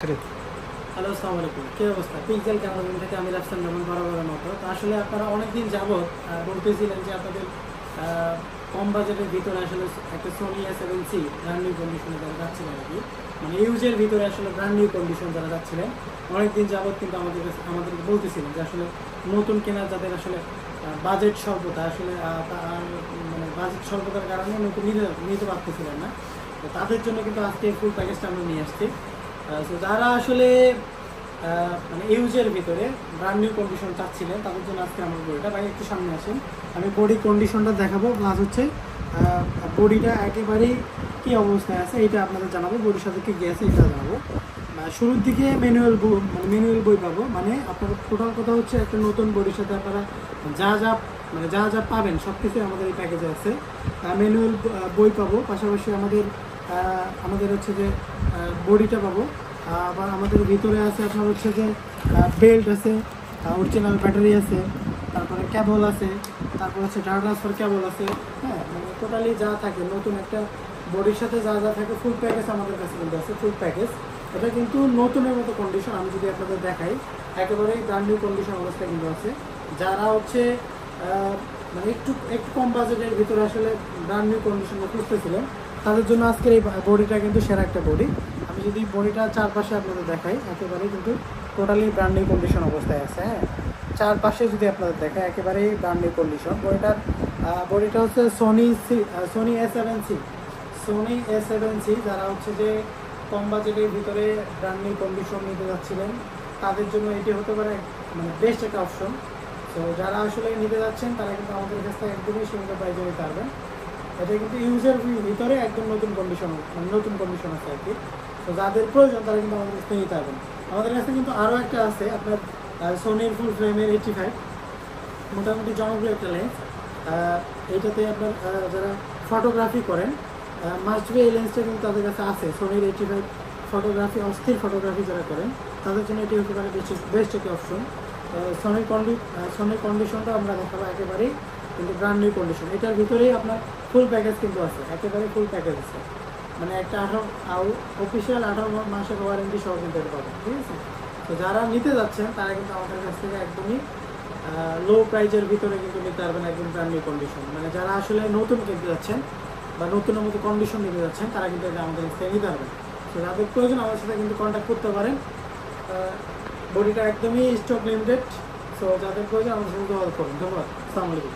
Hello, আসসালামু আলাইকুম। কি অবস্থা? পিক্সেল ক্যামেরা থেকে আমি রাফসান রহমান বরাবরের মতো। তো আসলে আপনারা অনেকদিন যাবৎ বলতেছিলেন যে আপনাদের কম বাজেটের ভিতরে আসলে একটা সোনি A7C ব্র্যান্ড নিউ কন্ডিশনে যারা যাচ্ছিলেন আর কি, মানে ইউজের ভিতরে আসলে ব্র্যান্ড নিউ কন্ডিশন যারা যাচ্ছিলেন অনেকদিন যাবৎ কিন্তু আমাদেরকে বলতেছিলেন যে আসলে নতুন কেনার যাদের আসলে বাজেট স্বল্পতা আসলে মানে বাজেট স্বল্পতার কারণে নতুন নিতে পারতেছিলেন না। তো তাদের জন্য কিন্তু আজকে ফুল প্যাকেজটা আমরা নিয়ে আসছি। তো যারা আসলে মানে ইউজের ভিতরে ব্র্যান্ড নিউ কন্ডিশন চাচ্ছিলেন তাদের জন্য আজকে আমার বডিটা ভাই একটু সামনে আসেন, আমি বডি কন্ডিশনটা দেখাবো, প্লাস হচ্ছে বডিটা একেবারেই কী অবস্থায় আছে এটা আপনাদের জানাবো, বডির সাথে কী গেছে এটা জানাবো। শুরুর দিকে ম্যানুয়াল বই পাবো, মানে আপনার টোটাল কথা হচ্ছে একটা নতুন বডির সাথে আপনারা যা যা পাবেন সব কিছুই আমাদের এই প্যাকেজে আছে। ম্যানুয়াল বই পাবো, পাশাপাশি আমাদের হচ্ছে যে বডিটা পাবো। আবার আমাদের ভিতরে আছে আপনার হচ্ছে যে বেল্ট আছে, অরিজিনাল ব্যাটারি আছে, তারপরে কেবল আছে, তারপর হচ্ছে ডাটা ট্রান্সফার কেবল আছে। হ্যাঁ, মানে টোটালি যা থাকে নতুন একটা বডির সাথে যা যা থাকে ফুল প্যাকেজ আমাদের কাছে কিন্তু আছে। ফুল প্যাকেজ এটা কিন্তু নতুনের মতো কন্ডিশন, আমি যদি আপনাদের দেখাই একেবারেই ব্র্যান্ড নিউ কন্ডিশন অবস্থায় কিন্তু আছে। যারা হচ্ছে মানে একটু একটু কম বাজেটের ভিতরে আসলে ব্র্যান্ড নিউ কন্ডিশনে খুঁজতেছিলেন তাদের জন্য আজকের এই বডিটা কিন্তু সেরা একটা বডি। আমি যদি বডিটা চারপাশে আপনাদের দেখাই একেবারেই কিন্তু টোটালি ব্র্যান্ড নিউ কন্ডিশন অবস্থায় আছে। হ্যাঁ, চারপাশে যদি আপনাদের দেখায় একেবারেই ব্র্যান্ড নিউ কন্ডিশন। বডিটা হচ্ছে সোনি A7C। যারা হচ্ছে যে কম বাজেটের ভিতরে ব্র্যান্ড নিউ কন্ডিশন নিতে যাচ্ছিলেন তাদের জন্য এটি হতে পারে মানে বেস্ট একটা অপশন। তো যারা আসলে নিতে যাচ্ছেন তারা কিন্তু আমাদের কাছ থেকে একদমই সীমিত প্রাইসে নিতে পারবেন। এটা কিন্তু ইউজের ভিতরে একদম নতুন কন্ডিশন আছে আর কি। তো যাদের প্রয়োজন তারা কিন্তু আমাদের কাছ থেকে নিতে পারবেন। আমাদের কাছে কিন্তু আরও একটা আছে আপনার সোনির ফুল ফ্রেমের 85, মোটামুটি জনপ্রিয় একটা লেন্স। এইটাতে আপনার যারা ফটোগ্রাফি করেন মাস্ট বি এই লেন্সটা কিন্তু তাদের কাছে আছে। সোনির 85 ফটোগ্রাফি, অস্থির ফটোগ্রাফি যারা করেন তাদের জন্য এটি হতে পারে বেস্ট একটা অপশন। সোনির কন্ডিশনটা আমরা দেখাবো একেবারেই কিন্তু ব্র্যান্ড নিউ কন্ডিশন। এটার ভিতরেই আপনার ফুল প্যাকেজ কিন্তু আছে, একেবারে ফুল প্যাকেজ আছে, মানে একটা অফিসিয়াল 18 মাসের ওয়ারেন্টি সহ কিন্তু এটা পাবেন। ঠিক আছে, তো যারা নিতে যাচ্ছেন তারা কিন্তু আমাদের কাছ থেকে একদমই লো প্রাইজের ভিতরে কিন্তু নিতে পারবেন একদম ব্র্যান্ড নিউ কন্ডিশন। মানে যারা আসলে নতুন কিনতে যাচ্ছেন বা নতুনের মতো কন্ডিশন নিতে যাচ্ছেন তারা কিন্তু এটা আমাদের কাছ থেকে নিতে পারবেন। তো যাদের প্রয়োজন আমার সাথে কিন্তু কন্ট্যাক্ট করতে পারেন। বডিটা একদমই স্টক লিমিটেড। সো যাদের প্রয়োজন আমার সাথে যোগাযোগ করুন। ধন্যবাদ, আসসালামু আলাইকুম।